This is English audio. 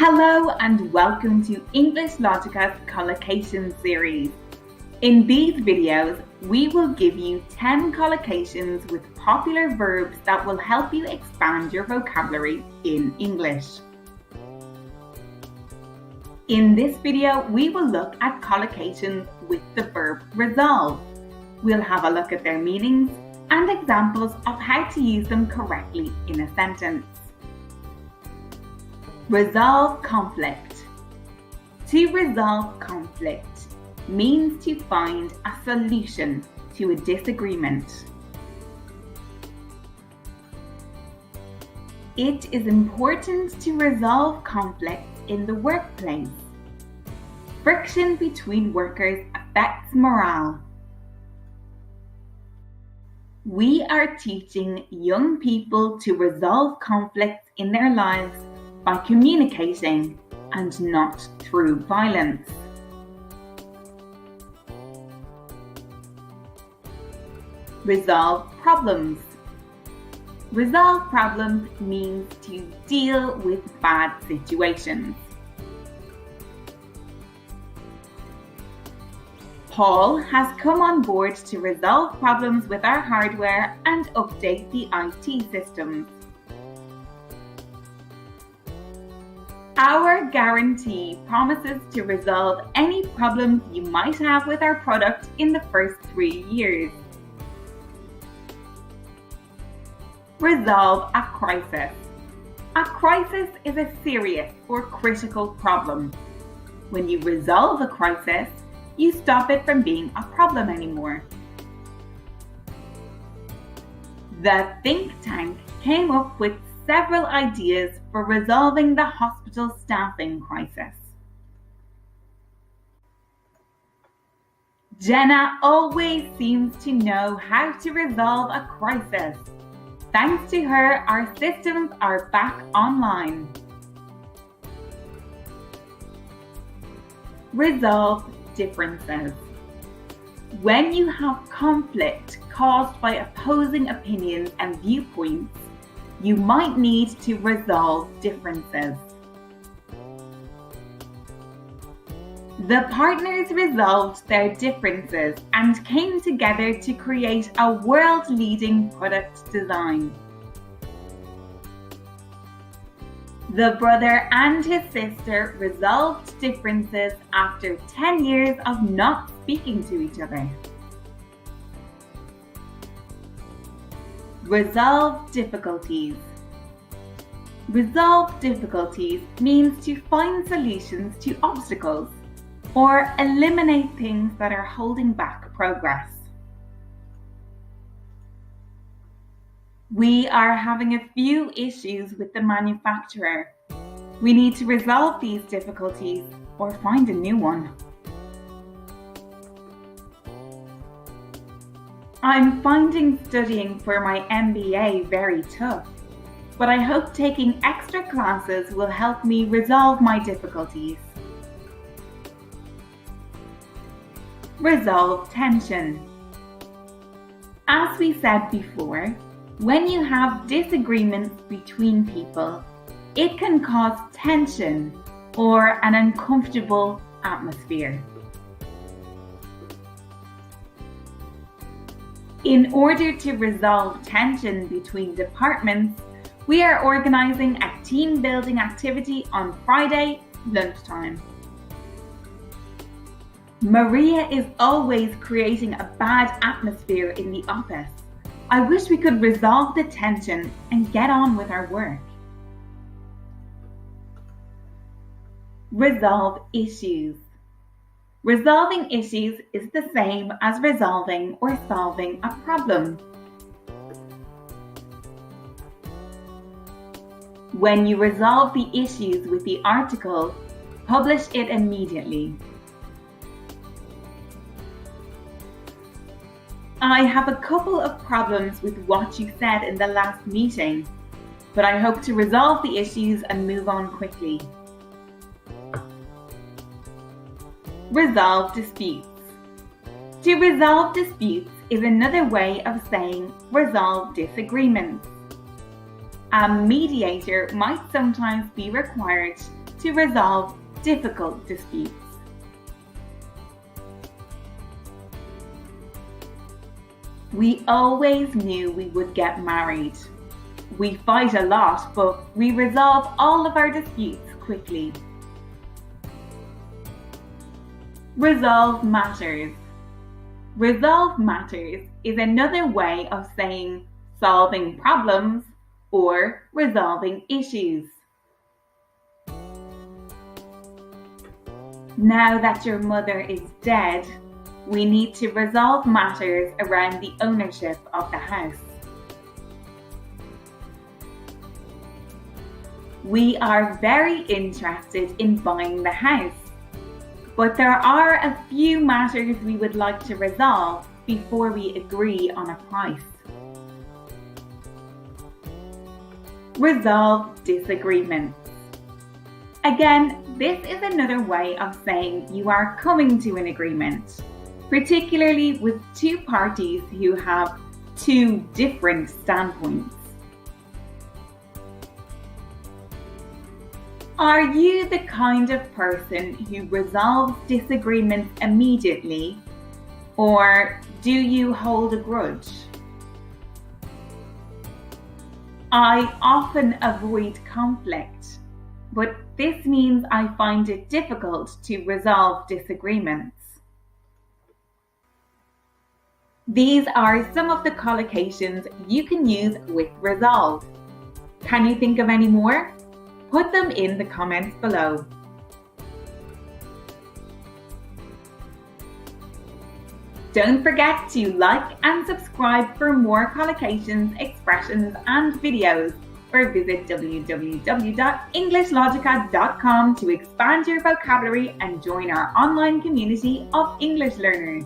Hello and welcome to EnglishLogica's Collocations series. In these videos, we will give you 10 collocations with popular verbs that will help you expand your vocabulary in English. In this video, we will look at collocations with the verb resolve. We'll have a look at their meanings and examples of how to use them correctly in a sentence. Resolve conflict. To resolve conflict means to find a solution to a disagreement. It is important to resolve conflicts in the workplace. Friction between workers affects morale. We are teaching young people to resolve conflicts in their lives by communicating and not through violence. Resolve problems. Resolve problems means to deal with bad situations. Paul has come on board to resolve problems with our hardware and update the IT systems. Our guarantee promises to resolve any problems you might have with our product in the first 3 years. Resolve a crisis. A crisis is a serious or critical problem. When you resolve a crisis, you stop it from being a problem anymore. The think tank came up with several ideas for resolving the hospital staffing crisis. Jenna always seems to know how to resolve a crisis. Thanks to her, our systems are back online. Resolve differences. When you have conflict caused by opposing opinions and viewpoints, you might need to resolve differences. The partners resolved their differences and came together to create a world-leading product design. The brother and his sister resolved differences after 10 years of not speaking to each other. Resolve difficulties. Resolve difficulties means to find solutions to obstacles or eliminate things that are holding back progress. We are having a few issues with the manufacturer. We need to resolve these difficulties or find a new one. I'm finding studying for my MBA very tough, but I hope taking extra classes will help me resolve my difficulties. Resolve tension. As we said before, when you have disagreements between people, it can cause tension or an uncomfortable atmosphere. In order to resolve tension between departments, we are organizing a team building activity on Friday lunchtime. Maria is always creating a bad atmosphere in the office. I wish we could resolve the tension and get on with our work. Resolve issues. Resolving issues is the same as resolving or solving a problem. When you resolve the issues with the article, publish it immediately. I have a couple of problems with what you said in the last meeting, but I hope to resolve the issues and move on quickly. Resolve disputes. To resolve disputes is another way of saying resolve disagreements. A mediator might sometimes be required to resolve difficult disputes. We always knew we would get married. We fight a lot, but we resolve all of our disputes quickly. Resolve matters. Resolve matters is another way of saying solving problems or resolving issues. Now that your mother is dead, we need to resolve matters around the ownership of the house. We are very interested in buying the house, but there are a few matters we would like to resolve before we agree on a price. Resolve disagreements. Again, this is another way of saying you are coming to an agreement, particularly with two parties who have two different standpoints. Are you the kind of person who resolves disagreements immediately, or do you hold a grudge? I often avoid conflict, but this means I find it difficult to resolve disagreements. These are some of the collocations you can use with resolve. Can you think of any more? Put them in the comments below. Don't forget to like and subscribe for more collocations, expressions and videos, or visit www.EnglishLogica.com to expand your vocabulary and join our online community of English learners.